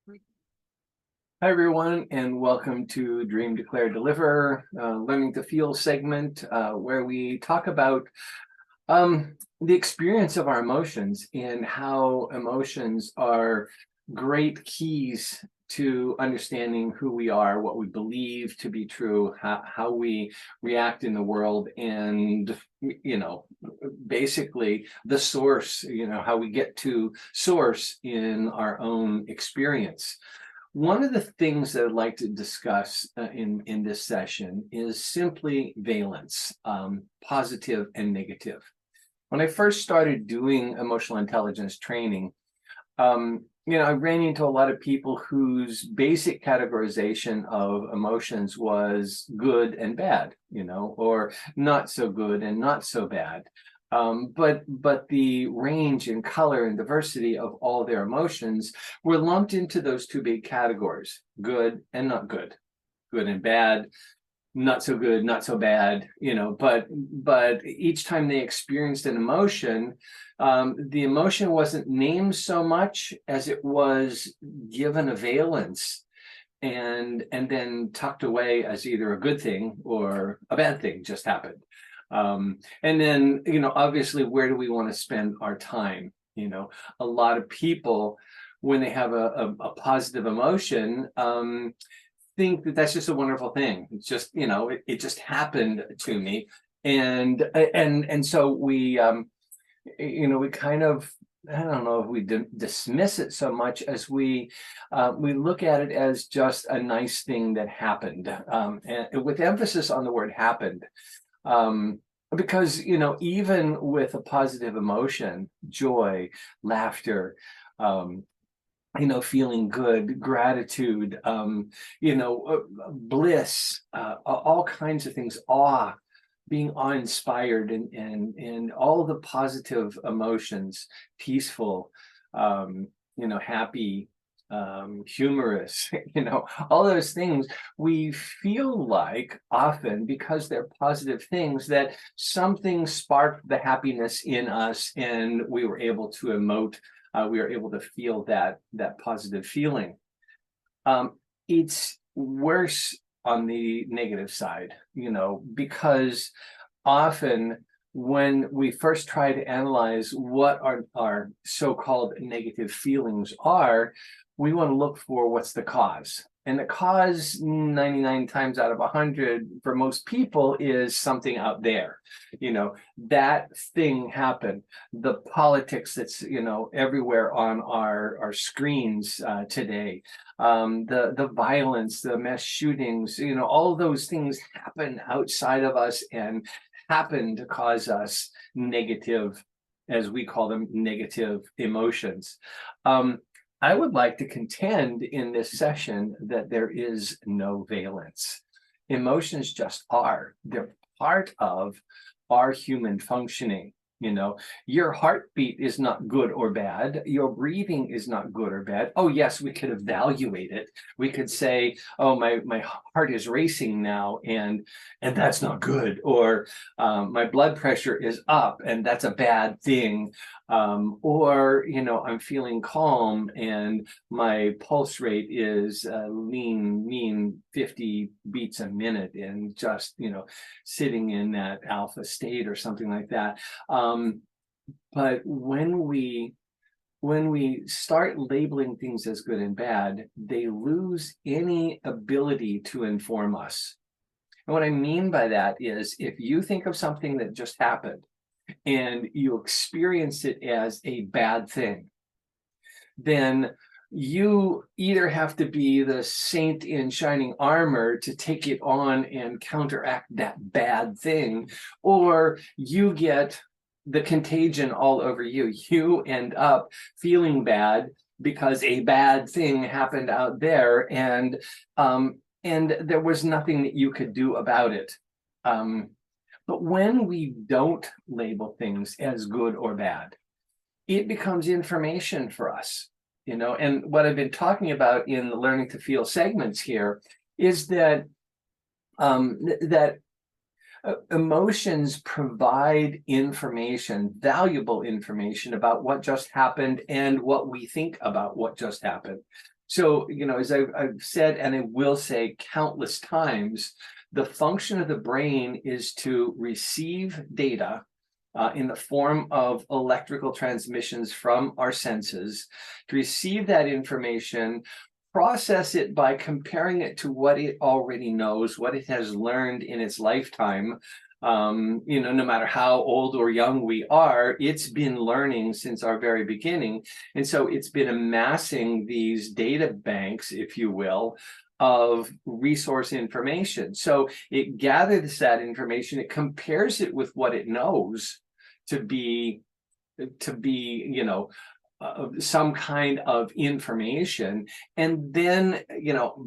Hi, everyone, and welcome to Dream, Declare, Deliver, Learning to Feel segment, where we talk about the experience of our emotions and how emotions are great keys to understanding who we are, what we believe to be true, how we react in the world, and, basically the source, how we get to source in our own experience. One of the things that I'd like to discuss in this session is simply valence, positive and negative. When I first started doing emotional intelligence training, I ran into a lot of people whose basic categorization of emotions was good and bad, or not so good and not so bad. But the range and color and diversity of all their emotions were lumped into those two big categories: good and not good, good and bad, not so good, not so bad. But each time they experienced an emotion, the emotion wasn't named so much as it was given a valence and then tucked away as either a good thing or a bad thing just happened. And then, obviously, where do we want to spend our time? A lot of people, when they have a positive emotion, think that that's just a wonderful thing. It's just, it just happened to me. And so we kind of, I don't know if we dismiss it so much as we look at it as just a nice thing that happened, and with emphasis on the word happened. Because, even with a positive emotion, joy, laughter, feeling good, gratitude, bliss, all kinds of things, awe, being awe-inspired, and all the positive emotions, peaceful, happy, humorous, all those things, we feel like often, because they're positive things, that something sparked the happiness in us and we were able to emote, we were able to feel that positive feeling. It's worse on the negative side, because often when we first try to analyze what our so-called negative feelings are, we want to look for what's the cause. And the cause 99 times out of 100 for most people is something out there. That thing happened. The politics that's, everywhere on our screens today, the violence, the mass shootings, all those things happen outside of us and happen to cause us negative, as we call them, negative emotions. I would like to contend in this session that there is no valence. Emotions just are. They're part of our human functioning. Your heartbeat is not good or bad. Your breathing is not good or bad. Oh, yes, we could evaluate it. We could say, oh, my heart is racing now, and that's not good. Or my blood pressure is up, and that's a bad thing. Or, I'm feeling calm and my pulse rate is mean 50 beats a minute, and just, sitting in that alpha state or something like that. But when we start labeling things as good and bad, they lose any ability to inform us. And what I mean by that is, if you think of something that just happened and you experience it as a bad thing, then you either have to be the saint in shining armor to take it on and counteract that bad thing, or you get the contagion all over you. You end up feeling bad because a bad thing happened out there, and there was nothing that you could do about it. But when we don't label things as good or bad, it becomes information for us. And what I've been talking about in the Learning to Feel segments here is that emotions provide information, valuable information, about what just happened and what we think about what just happened. So, as I've said, and I will say countless times, the function of the brain is to receive data in the form of electrical transmissions from our senses, to receive that information, process it by comparing it to what it already knows, what it has learned in its lifetime. No matter how old or young we are, it's been learning since our very beginning. And so it's been amassing these data banks, if you will, of resource information. So it gathers that information, it compares it with what it knows to be, some kind of information, and then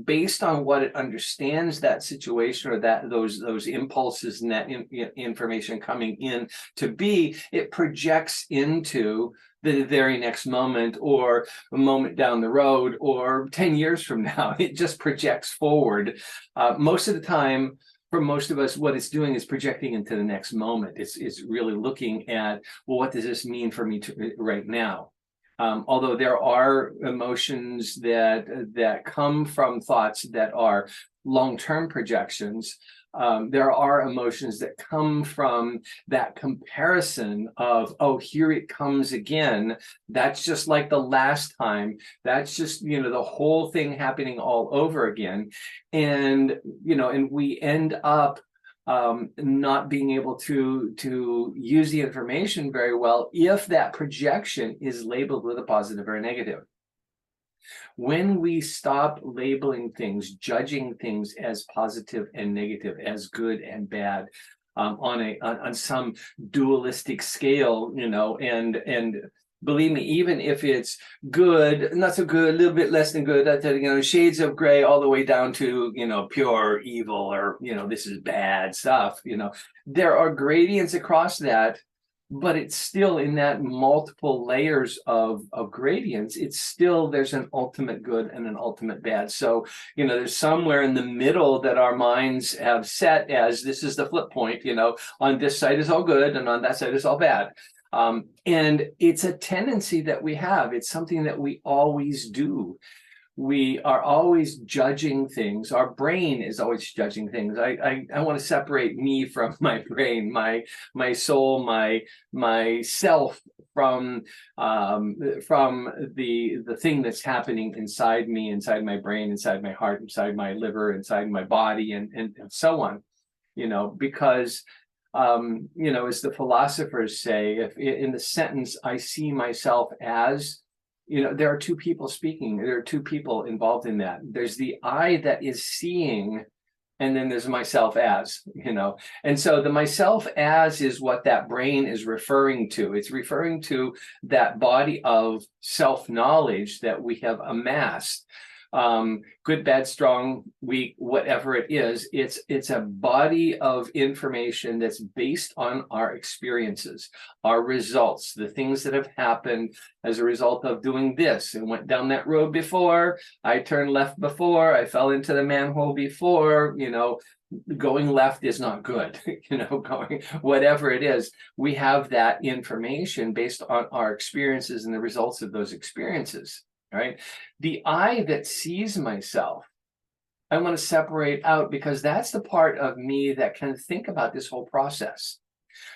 based on what it understands that situation or that those impulses and that information coming in to be, it projects into the very next moment, or a moment down the road, or 10 years from now. It just projects forward. Most of the time, for most of us, what it's doing is projecting into the next moment. It's really looking at, well, what does this mean for me right now? Although there are emotions that come from thoughts that are long-term projections, there are emotions that come from that comparison of, oh, here it comes again. That's just like the last time. That's just, the whole thing happening all over again. And, and we end up not being able to use the information very well if that projection is labeled with a positive or a negative. When we stop labeling things, judging things as positive and negative, as good and bad, on some dualistic scale, and believe me, even if it's good, not so good, a little bit less than good, shades of gray all the way down to, pure evil, or, this is bad stuff, there are gradients across that, but it's still in that multiple layers of gradients. It's still, there's an ultimate good and an ultimate bad. So, there's somewhere in the middle that our minds have set as, this is the flip point, on this side is all good and on that side is all bad. And it's a tendency that we have. It's something that we always do. We are always judging things. Our brain is always judging things. I want to separate me from my brain, my soul, my self from the thing that's happening inside me, inside my brain, inside my heart, inside my liver, inside my body, and so on. Because as the philosophers say, if in the sentence, I see myself as, there are two people speaking. There are two people involved in that. There's the I that is seeing, and then there's myself as, And so the myself as is what that brain is referring to. It's referring to that body of self-knowledge that we have amassed. Good, bad, strong, weak, whatever it is, it's a body of information that's based on our experiences, our results, the things that have happened as a result of doing this, and went down that road before, I turned left before, I fell into the manhole before, going left is not good, going whatever it is, we have that information based on our experiences and the results of those experiences. Right? The I that sees myself, I want to separate out, because that's the part of me that can think about this whole process.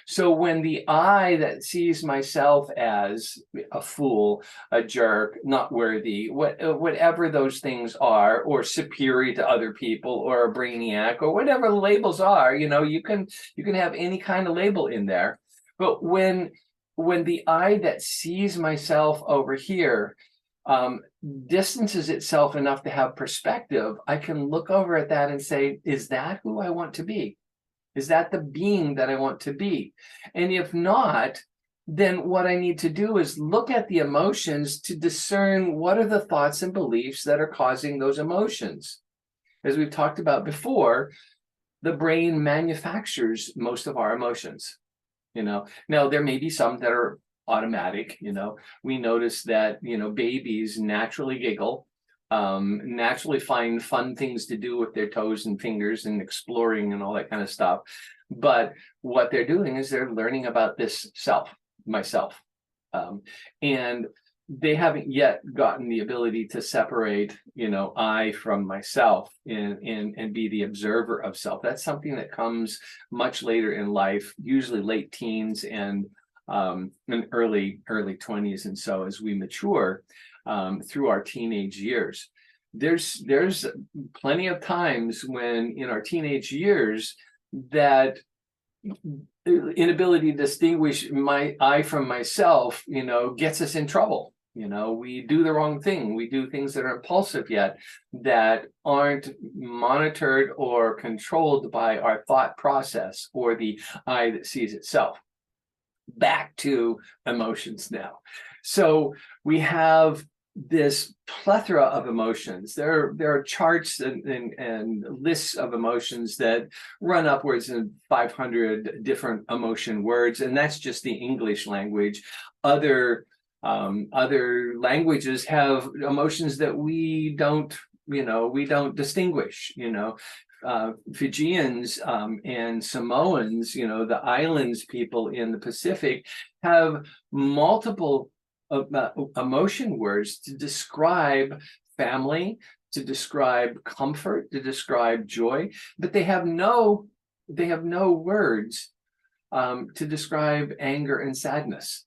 So when the I that sees myself as a fool, a jerk, not worthy, whatever those things are, or superior to other people, or a brainiac, or whatever the labels are, you can have any kind of label in there. But when the I that sees myself over here distances itself enough to have perspective, I can look over at that and say, is that who I want to be? Is that the being that I want to be? And if not, then what I need to do is look at the emotions to discern what are the thoughts and beliefs that are causing those emotions. As we've talked about before, the brain manufactures most of our emotions. Now there may be some that are automatic. We notice that babies naturally giggle, naturally find fun things to do with their toes and fingers, and exploring and all that kind of stuff. But what they're doing is they're learning about this myself, and they haven't yet gotten the ability to separate, I from myself, and be the observer of self. That's something that comes much later in life, usually late teens and early 20s. And so as we mature through our teenage years, there's plenty of times when in our teenage years that inability to distinguish my I from myself, gets us in trouble. We do the wrong thing. We do things that are impulsive yet that aren't monitored or controlled by our thought process or the I that sees itself. Back to emotions now. So we have this plethora of emotions. There are charts and lists of emotions that run upwards of 500 different emotion words, and that's just the English language. Other languages have emotions that we don't distinguish. Fijians and Samoans, the islands people in the Pacific, have multiple emotion words to describe family, to describe comfort, to describe joy, but they have no words to describe anger and sadness.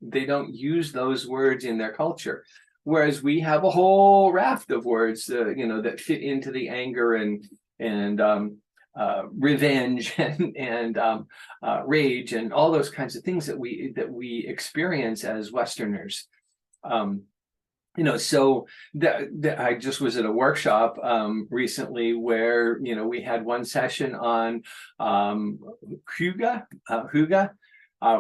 They don't use those words in their culture, whereas we have a whole raft of words that fit into the anger and revenge and rage and all those kinds of things that we experience as Westerners. So I just was at a workshop recently where we had one session on hygge,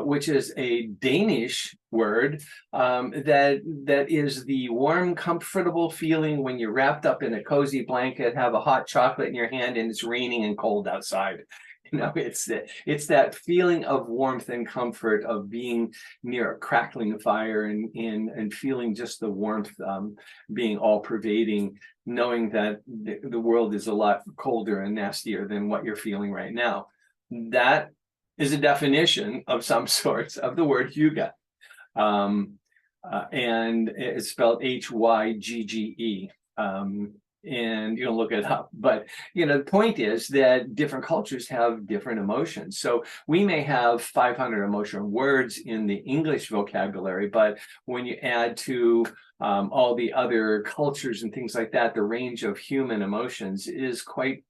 which is a Danish word that is the warm, comfortable feeling when you're wrapped up in a cozy blanket, have a hot chocolate in your hand, and it's raining and cold outside. It's that feeling of warmth and comfort of being near a crackling fire and feeling just the warmth being all pervading, knowing that the world is a lot colder and nastier than what you're feeling right now. That is a definition of some sorts of the word hygge. And it's spelled Hygge. And you can look it up. But, the point is that different cultures have different emotions. So we may have 500 emotional words in the English vocabulary, but when you add to all the other cultures and things like that, the range of human emotions is quite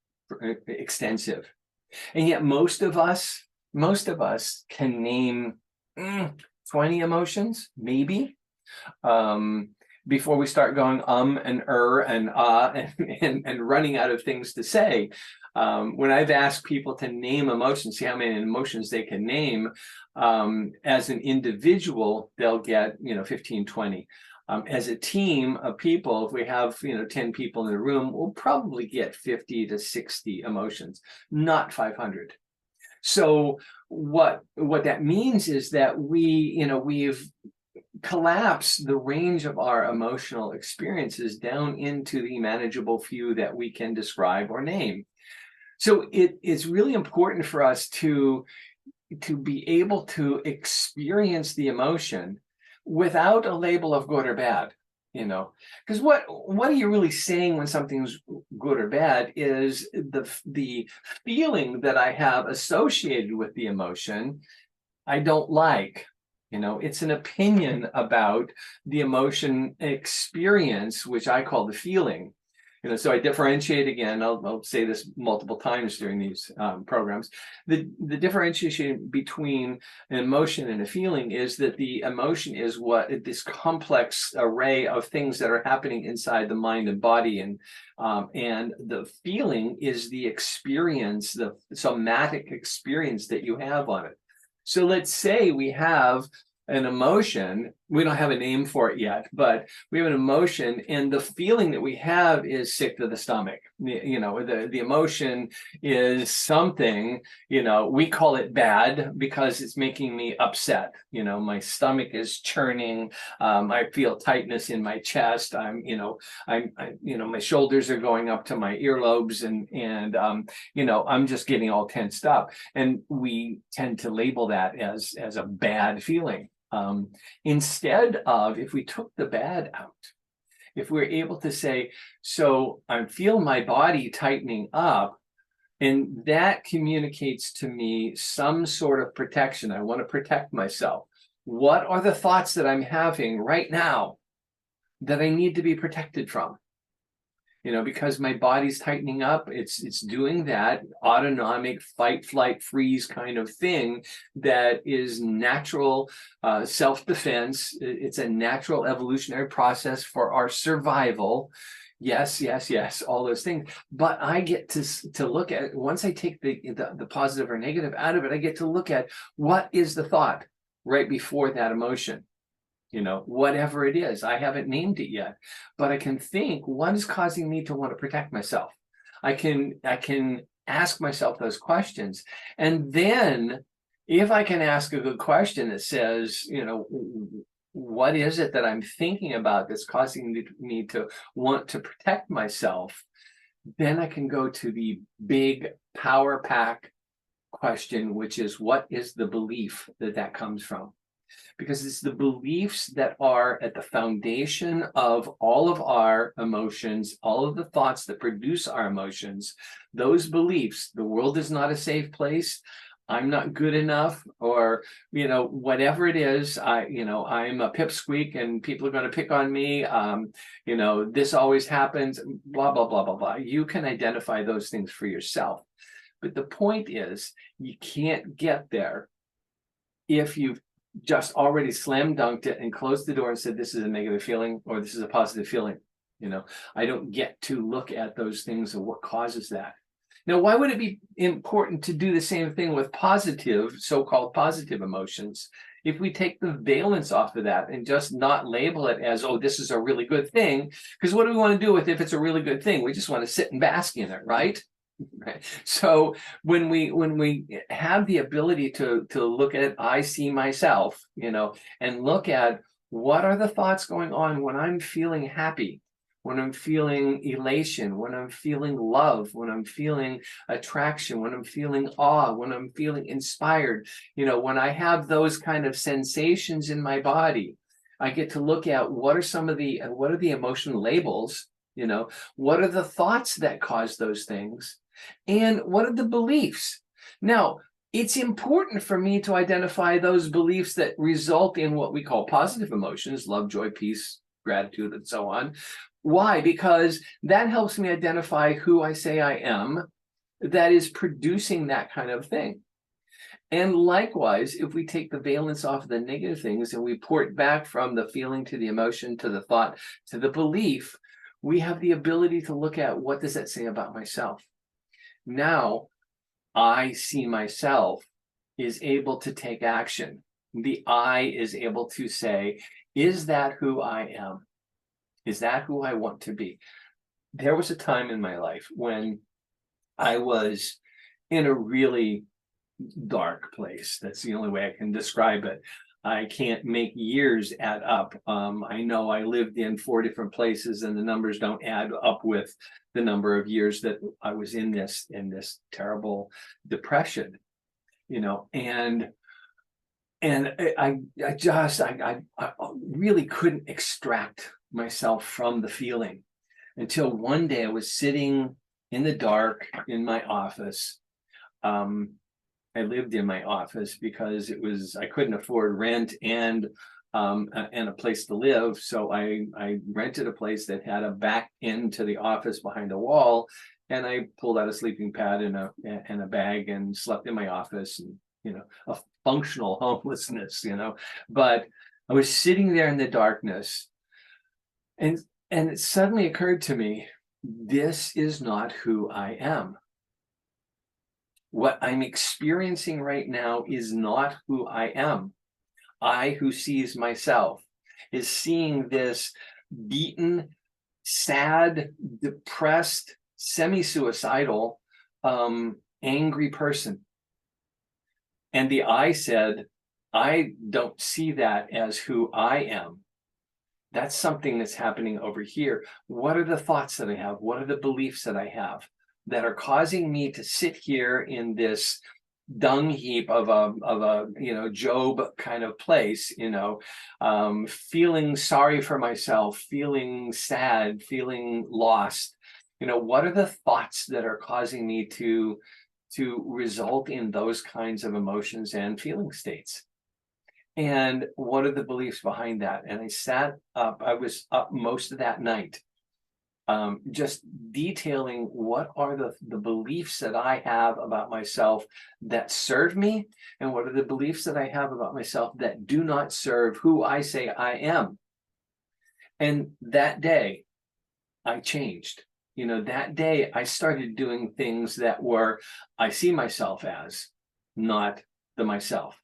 extensive. And yet most of us can name 20 emotions, maybe, before we start going and and running out of things to say. When I've asked people to name emotions, see how many emotions they can name, as an individual, they'll get 15, 20. As a team of people, if we have 10 people in the room, we'll probably get 50 to 60 emotions, not 500. So what that means is that we've collapsed the range of our emotional experiences down into the manageable few that we can describe or name. So it's really important for us to be able to experience the emotion without a label of good or bad. Because what are you really saying when something's good or bad is the feeling that I have associated with the emotion I don't like. It's an opinion about the emotion experience, which I call the feeling. So I differentiate again. I'll say this multiple times during these programs. The differentiation between an emotion and a feeling is that the emotion is this complex array of things that are happening inside the mind and body, and the feeling is the experience, the somatic experience that you have on it. So let's say we have an emotion. We don't have a name for it yet, but we have an emotion, and the feeling that we have is sick to the stomach. The emotion is something, we call it bad because it's making me upset. My stomach is churning. I feel tightness in my chest. My shoulders are going up to my earlobes, and I'm just getting all tensed up. And we tend to label that as a bad feeling. Instead of, if we took the bad out, if we're able to say, so I feel my body tightening up, and that communicates to me some sort of protection. I want to protect myself. What are the thoughts that I'm having right now that I need to be protected from? Because my body's tightening up, it's doing that autonomic fight, flight, freeze kind of thing that is natural self-defense. It's a natural evolutionary process for our survival. Yes, yes, yes, all those things. But I get to look at, once I take the positive or negative out of it, I get to look at what is the thought right before that emotion. Whatever it is, I haven't named it yet, but I can think, what is causing me to want to protect myself? I can ask myself those questions. And then if I can ask a good question that says, what is it that I'm thinking about that's causing me to want to protect myself? Then I can go to the big power pack question, which is, what is the belief that comes from? Because it's the beliefs that are at the foundation of all of our emotions, all of the thoughts that produce our emotions. Those beliefs, the world is not a safe place, I'm not good enough, or whatever it is, I'm a pipsqueak and people are going to pick on me, this always happens, blah blah blah blah blah. You can identify those things for yourself, but the point is, you can't get there if you've just already slam dunked it and closed the door and said, this is a negative feeling or this is a positive feeling. I don't get to look at those things and what causes that. Now, why would it be important to do the same thing with positive, so-called positive emotions, if we take the valence off of that and just not label it as, oh, this is a really good thing? Because what do we want to do with it if it's a really good thing? We just want to sit and bask in it, right? Right. So when we have the ability to look at, I see myself, and look at what are the thoughts going on when I'm feeling happy, when I'm feeling elation, when I'm feeling love, when I'm feeling attraction, when I'm feeling awe, when I'm feeling inspired, when I have those kind of sensations in my body, I get to look at what are the emotion labels, what are the thoughts that cause those things? And what are the beliefs? Now, it's important for me to identify those beliefs that result in what we call positive emotions, love, joy, peace, gratitude, and so on. Why? Because that helps me identify who I say I am that is producing that kind of thing. And likewise, if we take the valence off of the negative things and we port back from the feeling to the emotion, to the thought, to the belief, we have the ability to look at, what does that say about myself? Now, I see myself is able to take action. The I is able to say, is that who I am? Is that who I want to be? There was a time in my life when I was in a really dark place. That's the only way I can describe it. I can't make years add up. I know I lived in 4 different places, and the numbers don't add up with the number of years that I was in this terrible depression, and I really couldn't extract myself from the feeling until one day I was sitting in the dark in my office. I lived in my office because I couldn't afford rent and a place to live. So I rented a place that had a back end to the office behind a wall, and I pulled out a sleeping pad and a bag and slept in my office, and a functional homelessness, But I was sitting there in the darkness, and it suddenly occurred to me, this is not who I am. What I'm experiencing right now is not who I am. I, who sees myself, is seeing this beaten, sad, depressed, semi-suicidal, angry person. And the I said, I don't see that as who I am. That's something that's happening over here. What are the thoughts that I have? What are the beliefs that I have that are causing me to sit here in this dung heap of a Job kind of place, feeling sorry for myself, feeling sad, feeling lost. What are the thoughts that are causing me to result in those kinds of emotions and feeling states? And what are the beliefs behind that? And I was up most of that night, just detailing what are the beliefs that I have about myself that serve me, and what are the beliefs that I have about myself that do not serve who I say I am. And that day, I changed. That day, I started doing things that were, I see myself as, not the myself.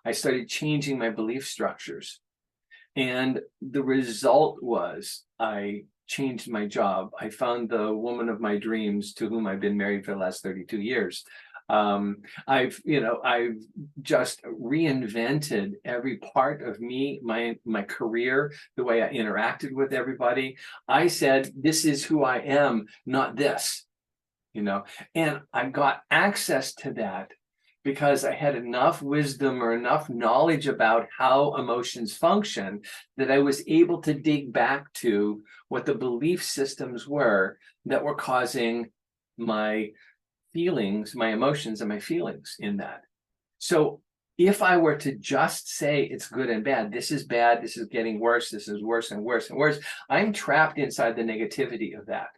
I started changing my belief structures. And the result was I changed my job. I found the woman of my dreams, to whom I've been married for the last 32 years. I've just reinvented every part of me, my career, the way I interacted with everybody. I said, this is who I am, not this, and I got access to that because I had enough wisdom or enough knowledge about how emotions function that I was able to dig back to what the belief systems were that were causing my feelings, my emotions, and my feelings in that. So if I were to just say it's good and bad, this is bad, this is getting worse, this is worse and worse and worse, I'm trapped inside the negativity of that.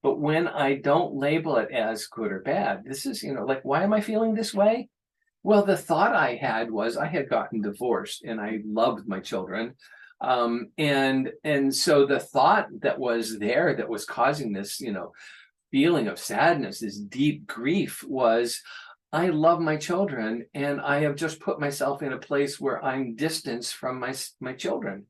But when I don't label it as good or bad, this is, like, why am I feeling this way? Well, the thought I had was I had gotten divorced and I loved my children. And so the thought that was there that was causing this, feeling of sadness, this deep grief, was I love my children and I have just put myself in a place where I'm distanced from my children.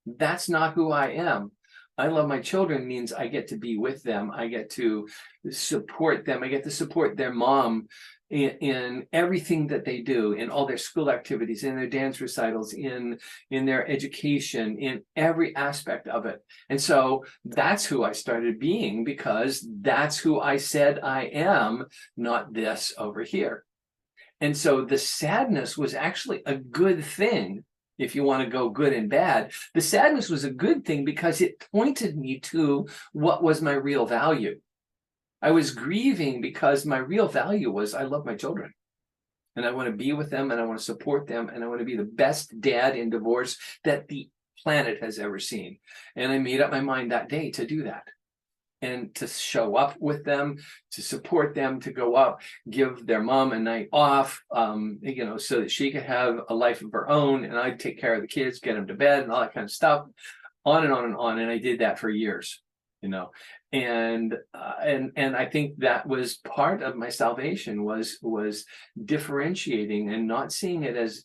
That's not who I am. I love my children means I get to be with them. I get to support them. I get to support their mom in everything that they do, in all their school activities, in their dance recitals, in their education, in every aspect of it. And so that's who I started being, because that's who I said I am, not this over here. And so the sadness was actually a good thing. If you want to go good and bad, the sadness was a good thing because it pointed me to what was my real value. I was grieving because my real value was I love my children and I want to be with them and I want to support them and I want to be the best dad in divorce that the planet has ever seen. And I made up my mind that day to do that, and to show up with them, to support them, to go up, give their mom a night off, so that she could have a life of her own, and I'd take care of the kids, get them to bed, and all that kind of stuff, on and on and on. And I did that for years, and I think that was part of my salvation, was differentiating and not seeing it as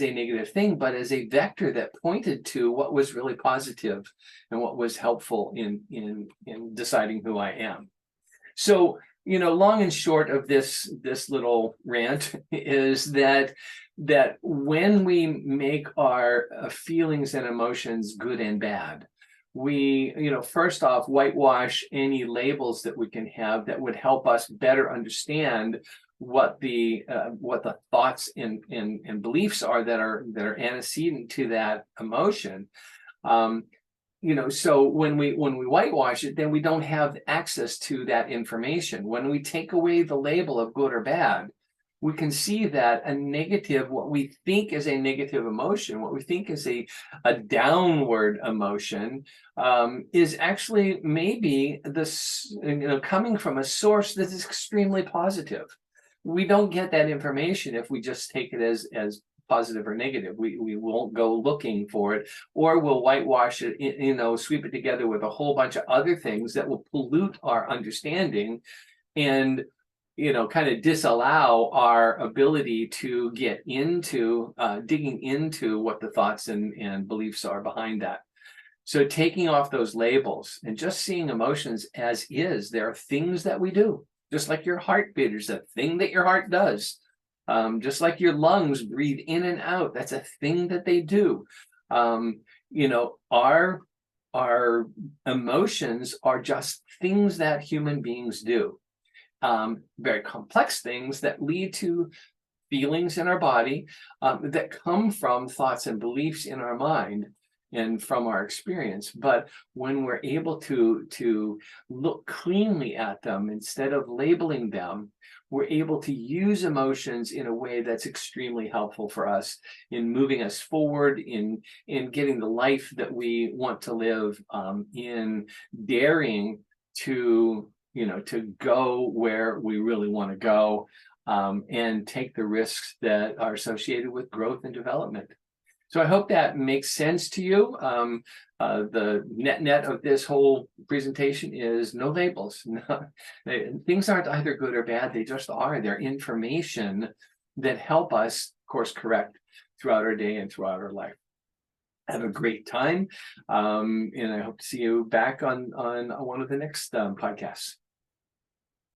a negative thing, but as a vector that pointed to what was really positive and what was helpful in deciding who I am. So, long and short of this little rant is that when we make our feelings and emotions good and bad, we, first off, whitewash any labels that we can have that would help us better understand what the thoughts and beliefs are that are antecedent to that emotion. So when we whitewash it, then we don't have access to that information. When we take away the label of good or bad, we can see that a negative, what we think is a negative emotion, what we think is a downward emotion, is actually maybe this, coming from a source that is extremely positive. We don't get that information if we just take it as positive or negative. We won't go looking for it, or we'll whitewash it, sweep it together with a whole bunch of other things that will pollute our understanding and, kind of disallow our ability to get into digging into what the thoughts and beliefs are behind that. So taking off those labels and just seeing emotions as is. There are things that we do. Just like your heartbeat is a thing that your heart does. Just like your lungs breathe in and out, that's a thing that they do. Our emotions are just things that human beings do. very complex things that lead to feelings in our body, that come from thoughts and beliefs in our mind and from our experience. But when we're able to look cleanly at them instead of labeling them, we're able to use emotions in a way that's extremely helpful for us in moving us forward, in getting the life that we want to live, in daring to to go where we really want to go, and take the risks that are associated with growth and development. So I hope that makes sense to you. The net of this whole presentation is no labels. Things aren't either good or bad. They just are. They're information that help us course correct throughout our day and throughout our life. Have a great time. And I hope to see you back on one of the next podcasts.